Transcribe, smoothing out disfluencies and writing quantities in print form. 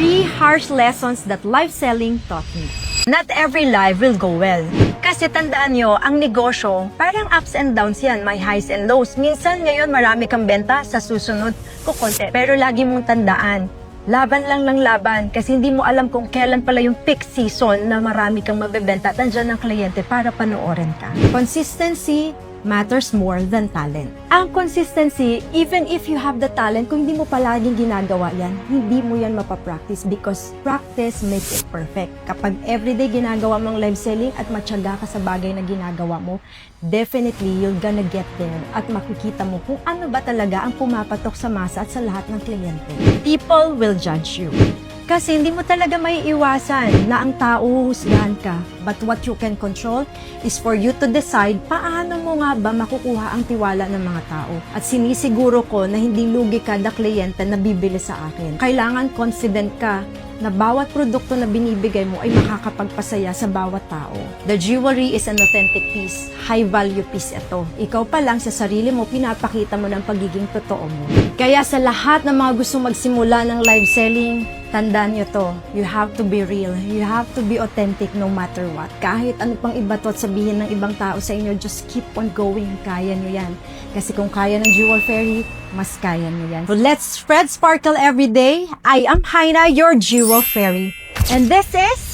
3 harsh lessons that live selling taught me. Not every live will go well. Kasi tandaan nyo, ang negosyo, parang ups and downs yan, may highs and lows. Minsan ngayon marami kang benta, sa susunod kukonti. Pero lagi mong tandaan, laban lang ng laban kasi hindi mo alam kung kailan pala yung peak season na marami kang mabebenta at andyan ng kliyente para panoorin ka. Consistency matters more than talent. Ang consistency, even if you have the talent, kung hindi mo palaging ginagawa yan, hindi mo yan mapapractice because practice makes it perfect. Kapag everyday ginagawa mong live selling at matyaga ka sa bagay na ginagawa mo, definitely you're gonna get there at makikita mo kung ano ba talaga ang pumapatok sa masa at sa lahat ng kliyente. People will judge you. Kasi hindi mo talaga may iwasan na ang tao husgahan ka. But what you can control is for you to decide paano mo nga ba makukuha ang tiwala ng mga tao. At sinisiguro ko na hindi lugi kada kliyente na bibili sa akin. Kailangan confident ka na bawat produkto na binibigay mo ay makakapagpasaya sa bawat tao. The jewelry is an authentic piece. High value piece ito. Ikaw pa lang sa sarili mo, pinapakita mo ng pagiging totoo mo. Kaya sa lahat ng mga gusto magsimula ng live selling, tandaan nyo to, you have to be real. You have to be authentic no matter what. Kahit ano pang iba to at sabihin ng ibang tao sa inyo, just keep on going. Kaya nyo yan. Kasi kung kaya ng Jewel Fairy, mas kaya nyo yan. So let's spread sparkle every day. I am Haina, your Jewel Fairy. And this is